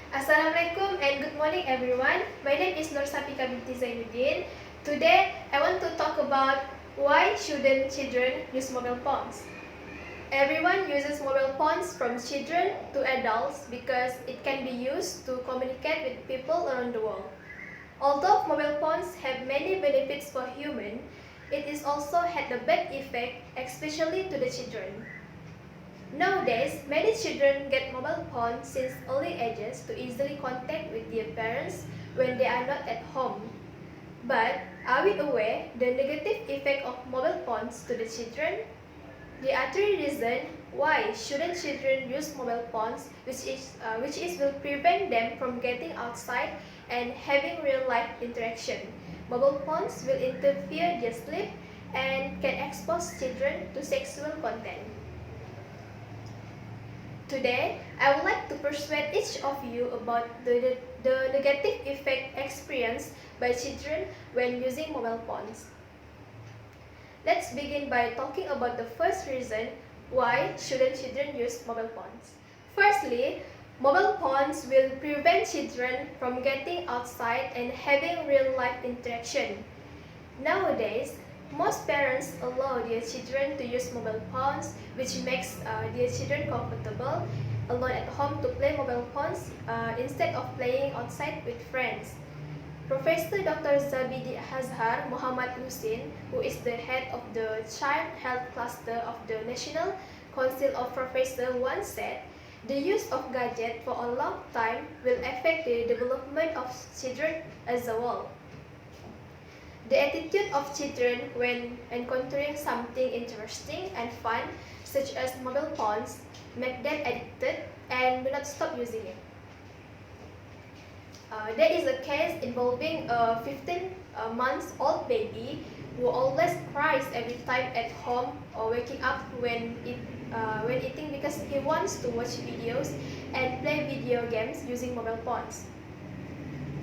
Assalamualaikum and good morning everyone. My name is Nur Sapika binti Zainuddin. Today I want to talk about why shouldn't children use mobile phones. Everyone uses mobile phones from children to adults because it can be used to communicate with people around the world. Although mobile phones have many benefits for humans, it is also had a bad effect, especially to the children. Nowadays, many children get mobile phones since early ages to easily contact with their parents when they are not at home. But are we aware the negative effect of mobile phones to the children? There are three reasons why shouldn't children use mobile phones, which will prevent them from getting outside and having real life interaction. Mobile phones will interfere their sleep and can expose children to sexual content. Today, I would like to persuade each of you about the negative effect experienced by children when using mobile phones. Let's begin by talking about the first reason why shouldn't children use mobile phones. Firstly, mobile phones will prevent children from getting outside and having real-life interaction. Nowadays, most parents allow their children to use mobile phones, which makes their children comfortable alone at home to play mobile phones instead of playing outside with friends. Professor Dr. Zabidi Hazhar Muhammad Husin, who is the head of the Child Health Cluster of the National Council of Professors, once said, "The use of gadgets for a long time will affect the development of children as a whole." The attitude of children when encountering something interesting and fun, such as mobile phones, make them addicted and do not stop using it. There is a case involving a 15-month-old baby who always cries every time at home or waking up when eating because he wants to watch videos and play video games using mobile phones.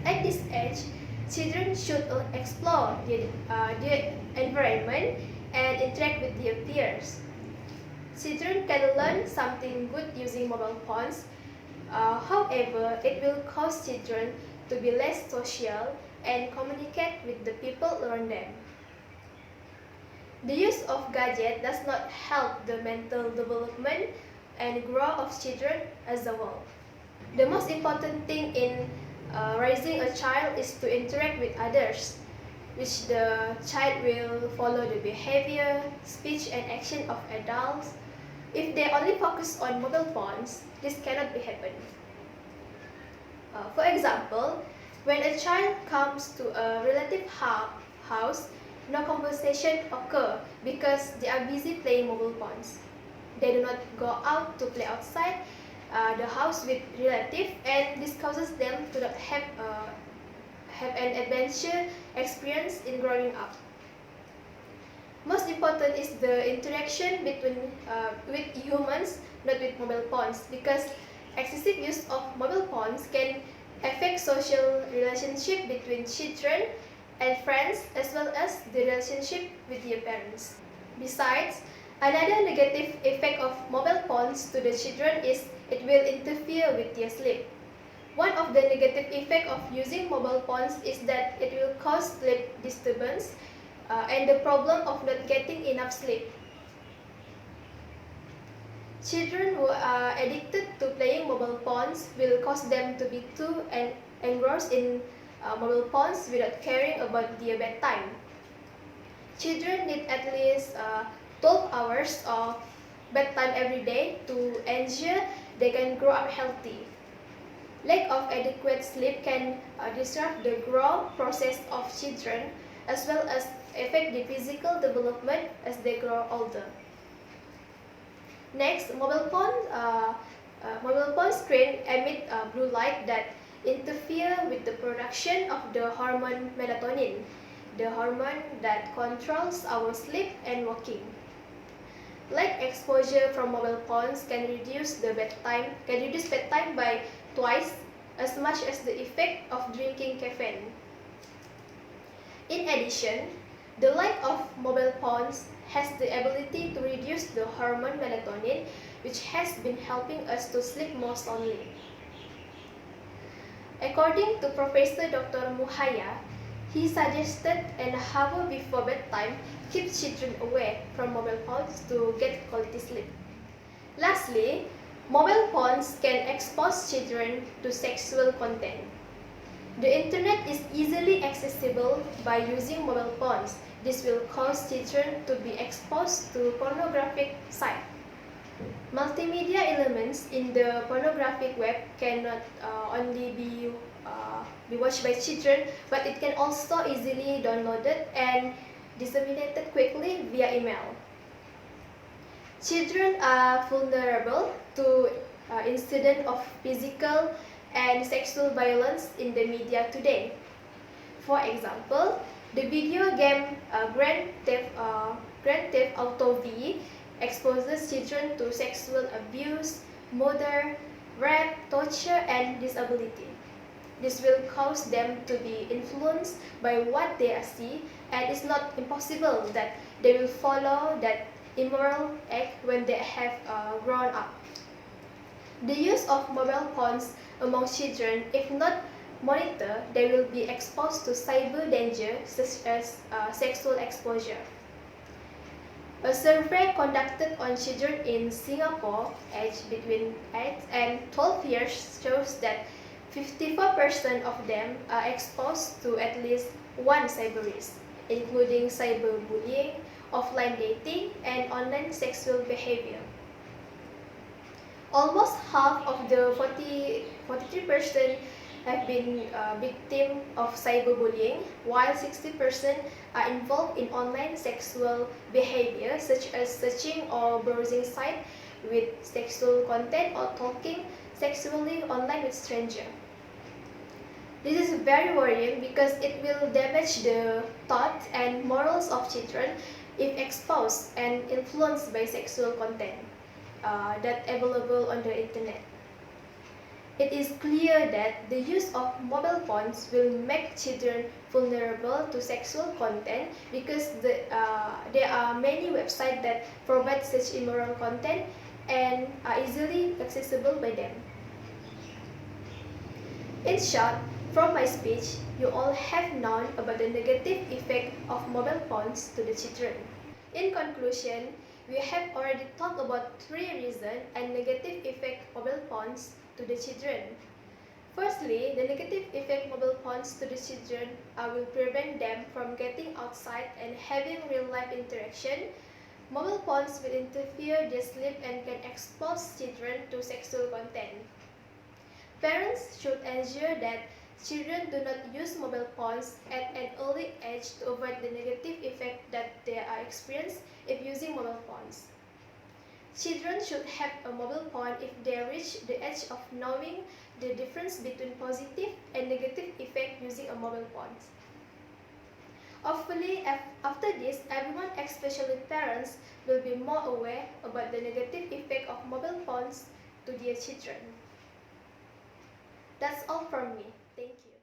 At this age, children should explore the environment and interact with their peers. Children can learn something good using mobile phones. However, it will cause children to be less social and communicate with the people around them. The use of gadgets does not help the mental development and growth of children as a whole. The most important thing in raising a child is to interact with others, which the child will follow the behavior, speech and action of adults. If they only focus on mobile phones, this cannot be happen. For example, when a child comes to a relative house, no conversation occur because they are busy playing mobile phones. They do not go out to play outside the house with relatives, and this causes them to not have an adventure experience in growing up. Most important is the interaction with humans, not with mobile phones, because excessive use of mobile phones can affect social relationship between children and friends, as well as the relationship with their parents. Besides, another negative effect of mobile phones to the children is it will interfere with their sleep. One of the negative effects of using mobile phones is that it will cause sleep disturbance and the problem of not getting enough sleep. Children who are addicted to playing mobile phones will cause them to be too engrossed in mobile phones without caring about their bedtime. Children need at least 12 hours of bedtime every day to ensure they can grow up healthy. Lack of adequate sleep can disrupt the growth process of children as well as affect the physical development as they grow older. Next, mobile phone screen emit blue light that interfere with the production of the hormone melatonin, the hormone that controls our sleep and walking. Light exposure from mobile phones can reduce bedtime by twice as much as the effect of drinking caffeine. In addition, the light of mobile phones has the ability to reduce the hormone melatonin, which has been helping us to sleep more soundly. According to Professor Dr. Muhaya, he suggested an hour before bedtime keeps children away from mobile phones to get quality sleep. Lastly, mobile phones can expose children to sexual content. The internet is easily accessible by using mobile phones. This will cause children to be exposed to pornographic sites. Multimedia elements in the pornographic web cannot only be watched by children, but it can also easily downloaded and disseminated quickly via email. Children are vulnerable to incidents of physical and sexual violence in the media today. For example, the video game Grand Theft Auto V exposes children to sexual abuse, murder, rape, torture, and disability. This will cause them to be influenced by what they see, and it's not impossible that they will follow that immoral act when they have grown up. The use of mobile phones among children, if not monitored, they will be exposed to cyber danger such as sexual exposure. A survey conducted on children in Singapore aged between 8 and 12 years shows that 54% of them are exposed to at least one cyber risk, including cyberbullying, offline dating, and online sexual behavior. Almost half of the 43% have been victim of cyberbullying, while 60% are involved in online sexual behavior, such as searching or browsing sites with sexual content or talking sexually online with strangers. This is very worrying because it will damage the thought and morals of children if exposed and influenced by sexual content that available on the internet. It is clear that the use of mobile phones will make children vulnerable to sexual content because there are many websites that provide such immoral content and are easily accessible by them. In short, from my speech, you all have known about the negative effect of mobile phones to the children. In conclusion, we have already talked about 3 reasons and negative effect mobile phones to the children. Firstly, the negative effect mobile phones to the children will prevent them from getting outside and having real-life interaction. Mobile phones will interfere their sleep and can expose children to sexual content. Parents should ensure that children do not use mobile phones at an early age to avoid the negative effect that they are experienced if using mobile phones. Children should have a mobile phone if they reach the age of knowing the difference between positive and negative effect using a mobile phone. Hopefully, after this, everyone, especially parents, will be more aware about the negative effect of mobile phones to their children. That's all from me. Thank you.